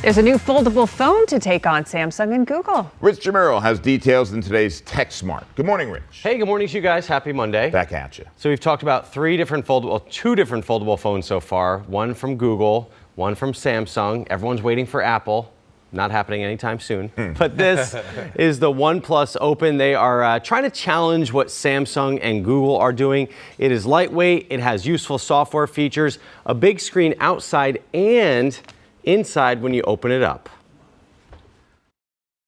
There's a new foldable phone to take on Samsung and Google. Rich Jamiro has details in today's Tech Smart. Good morning, Rich. Hey, good morning to you guys. Happy Monday. Back at you. So we've talked about two different foldable phones so far. One from Google, one from Samsung. Everyone's waiting for Apple. Not happening anytime soon. But this is the OnePlus Open. They are trying to challenge what Samsung and Google are doing. It is lightweight. It has useful software features, a big screen outside and inside when you open it up.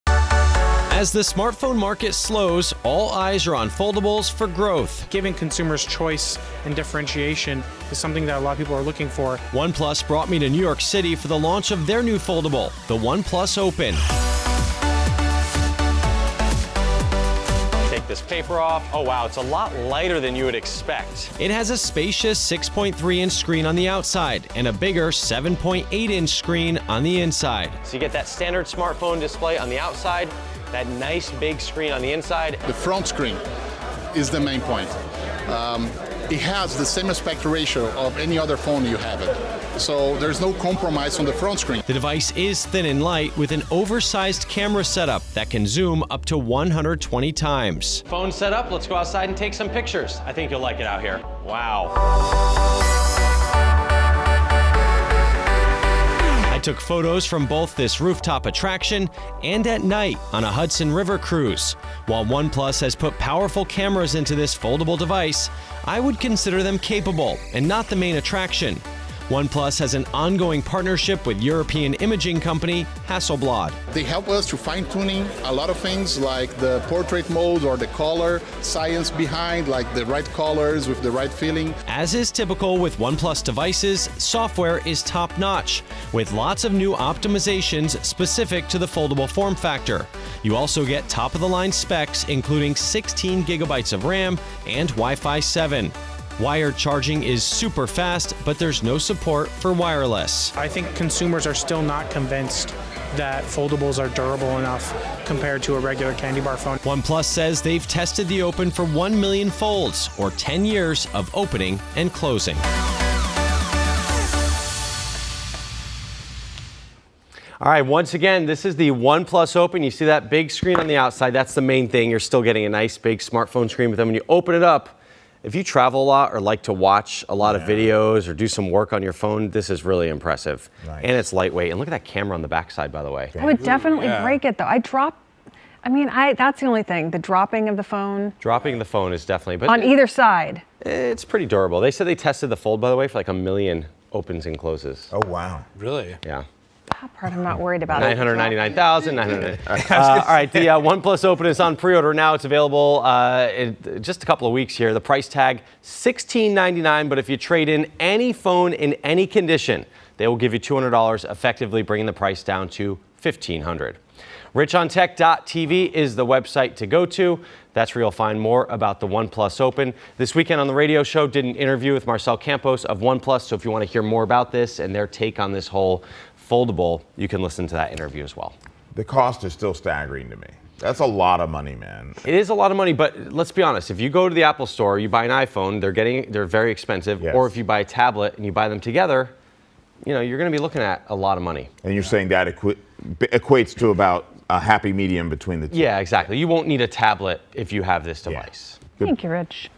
As the smartphone market slows, all eyes are on foldables for growth. Giving consumers choice and differentiation is something that a lot of people are looking for. OnePlus brought me to New York City for the launch of their new foldable, the OnePlus Open. Take this paper off. Oh wow, it's a lot lighter than you would expect. It has a spacious 6.3-inch screen on the outside and a bigger 7.8-inch screen on the inside. So you get that standard smartphone display on the outside, that nice big screen on the inside. The front screen is the main point. It has the same aspect ratio of any other phone you have it. So there's no compromise on the front screen. The device is thin and light with an oversized camera setup that can zoom up to 120 times. Phone set up, let's go outside and take some pictures. I think you'll like it out here. Wow. I took photos from both this rooftop attraction and at night on a Hudson River cruise. While OnePlus has put powerful cameras into this foldable device, I would consider them capable and not the main attraction. OnePlus has an ongoing partnership with European imaging company Hasselblad. They help us to fine-tuning a lot of things like the portrait mode or the color science behind, like the right colors with the right feeling. As is typical with OnePlus devices, software is top-notch, with lots of new optimizations specific to the foldable form factor. You also get top-of-the-line specs, including 16 gigabytes of RAM and Wi-Fi 7. Wired charging is super fast, but there's no support for wireless. I think consumers are still not convinced that foldables are durable enough compared to a regular candy bar phone. OnePlus says they've tested the Open for 1 million folds, or 10 years of opening and closing. All right, once again, this is the OnePlus Open. You see that big screen on the outside. That's the main thing. You're still getting a nice big smartphone screen, but then when you open it up, if you travel a lot or like to watch a lot of videos or do some work on your phone, this is really impressive. Nice. And it's lightweight. And look at that camera on the backside, by the way. I would definitely break it though. That's the only thing, the dropping of the phone. Dropping the phone is definitely, but On either side. it's pretty durable. They said they tested the Fold, by the way, for like 1 million opens and closes. Oh, wow. Really? Yeah. That part I'm not worried about. 999,000. All right, the OnePlus Open is on pre-order now. It's available in just a couple of weeks here. The price tag, $16.99, but if you trade in any phone in any condition, they will give you $200, effectively bringing the price down to $1,500. RichOnTech.tv is the website to go to. That's where you'll find more about the OnePlus Open. This weekend on the radio show, did an interview with Marcel Campos of OnePlus, so if you want to hear more about this and their take on this whole foldable, you can listen to that interview as well. The cost is still staggering to me. That's a lot of money, man. It is a lot of money, but let's be honest. If you go to the Apple store, you buy an iPhone, they're very expensive. Yes. Or if you buy a tablet and you buy them together, you're going to be looking at a lot of money. And you're saying that equates to about a happy medium between the two. Yeah, exactly. You won't need a tablet if you have this device. Thank you, Rich.